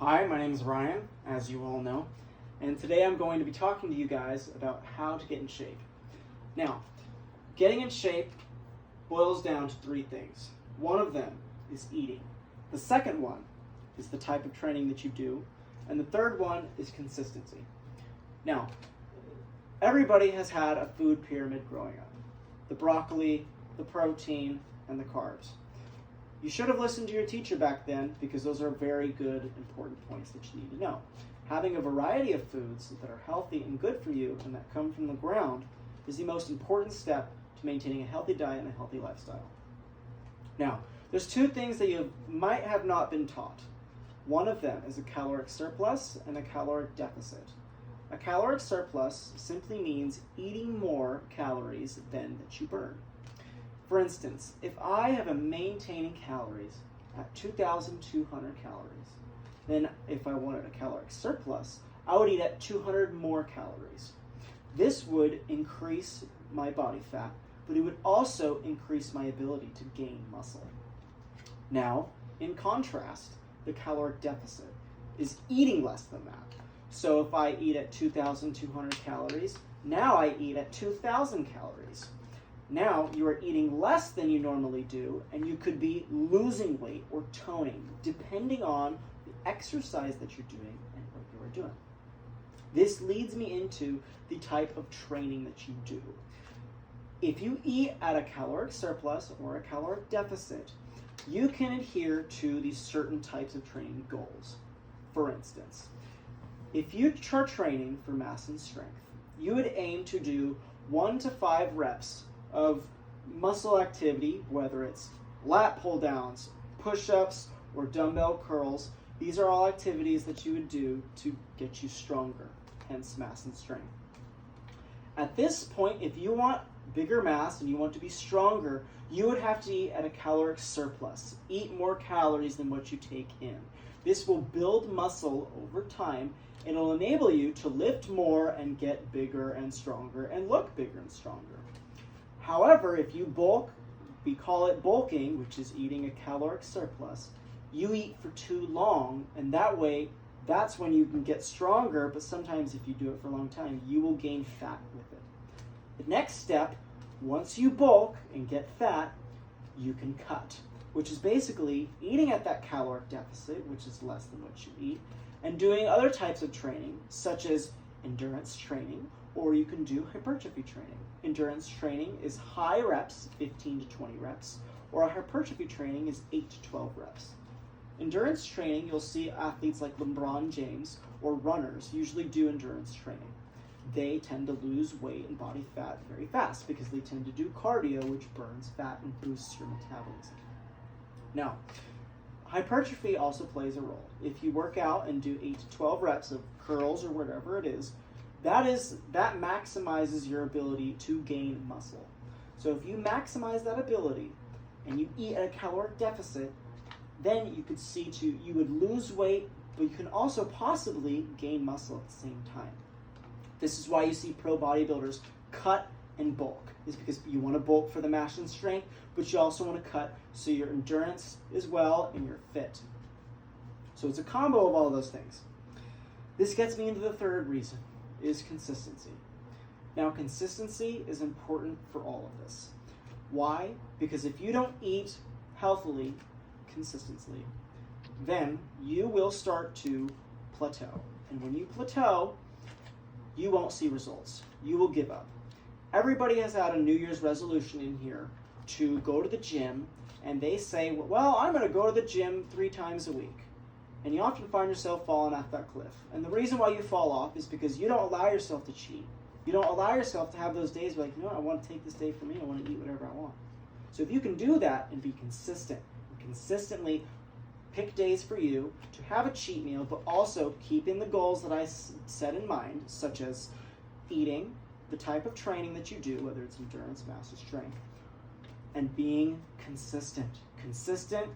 Hi, my name is Ryan, as you all know, and today I'm going to be talking to you guys about how to get in shape. Now, getting in shape boils down to three things. One of them is eating. The second one is the type of training that you do, and the third one is consistency. Now, everybody has had a food pyramid growing up. The broccoli, the protein, and the carbs. You should have listened to your teacher back then because those are very good, important points that you need to know. Having a variety of foods that are healthy and good for you and that come from the ground is the most important step to maintaining a healthy diet and a healthy lifestyle. Now, there's two things that you might have not been taught. One of them is a caloric surplus and a caloric deficit. A caloric surplus simply means eating more calories than that you burn. For instance, if I have a maintaining calories at 2,200 calories, then if I wanted a caloric surplus, I would eat at 200 more calories. This would increase my body fat, but it would also increase my ability to gain muscle. Now, in contrast, the caloric deficit is eating less than that. So if I eat at 2,200 calories, now I eat at 2,000 calories. Now you are eating less than you normally do, and you could be losing weight or toning, depending on the exercise that you're doing and what you are doing. This leads me into the type of training that you do. If you eat at a caloric surplus or a caloric deficit, you can adhere to these certain types of training goals. For instance, if you are training for mass and strength, you would aim to do 1 to 5 reps of muscle activity, whether it's lat pull downs, push-ups, or dumbbell curls. These are all activities that you would do to get you stronger, hence mass and strength. At this point, if you want bigger mass and you want to be stronger, you would have to eat at a caloric surplus. Eat more calories than what you take in. This will build muscle over time, and it'll enable you to lift more and get bigger and stronger and look bigger and stronger. However, if you bulk, we call it bulking, which is eating a caloric surplus, you eat for too long, and that way, that's when you can get stronger, but sometimes if you do it for a long time, you will gain fat with it. The next step, once you bulk and get fat, you can cut, which is basically eating at that caloric deficit, which is less than what you eat, and doing other types of training, such as endurance training, or you can do hypertrophy training. Endurance training is high reps, 15 to 20 reps, or a hypertrophy training is 8 to 12 reps. Endurance training, you'll see athletes like LeBron James or runners usually do endurance training. They tend to lose weight and body fat very fast because they tend to do cardio, which burns fat and boosts your metabolism. Now, hypertrophy also plays a role. If you work out and do 8 to 12 reps of curls or whatever it is, that maximizes your ability to gain muscle. So if you maximize that ability and you eat at a caloric deficit, then you would lose weight, but you can also possibly gain muscle at the same time. This is why you see pro bodybuilders cut and bulk. It's because you want to bulk for the mass and strength, but you also want to cut so your endurance is well and you're fit. So it's a combo of all those things. This gets me into the third reason, is consistency. Now, consistency is important for all of this. Why? Because if you don't eat healthily consistently, then you will start to plateau. And when you plateau, you won't see results. You will give up. Everybody has had a New Year's resolution in here to go to the gym, and they say, well, I'm going to go to the gym 3 times a week. And you often find yourself falling off that cliff. And the reason why you fall off is because you don't allow yourself to cheat. You don't allow yourself to have those days where, I want to take this day for me. I want to eat whatever I want. So if you can do that and be consistent, and consistently pick days for you to have a cheat meal, but also keeping the goals that I set in mind, such as eating, the type of training that you do, whether it's endurance, mass, or strength, and being consistent. Consistent.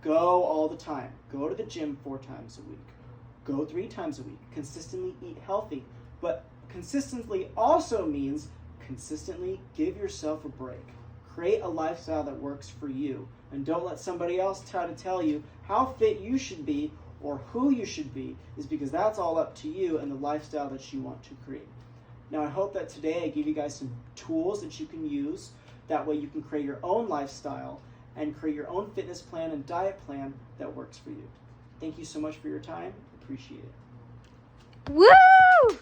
Go all the time. Go to the gym 4 times a week. Go 3 times a week. Consistently eat healthy. But consistently also means consistently give yourself a break. Create a lifestyle that works for you. And don't let somebody else try to tell you how fit you should be or who you should be, is because that's all up to you and the lifestyle that you want to create. Now, I hope that today I give you guys some tools that you can use. That way you can create your own lifestyle and create your own fitness plan and diet plan that works for you. Thank you so much for your time. Appreciate it. Woo!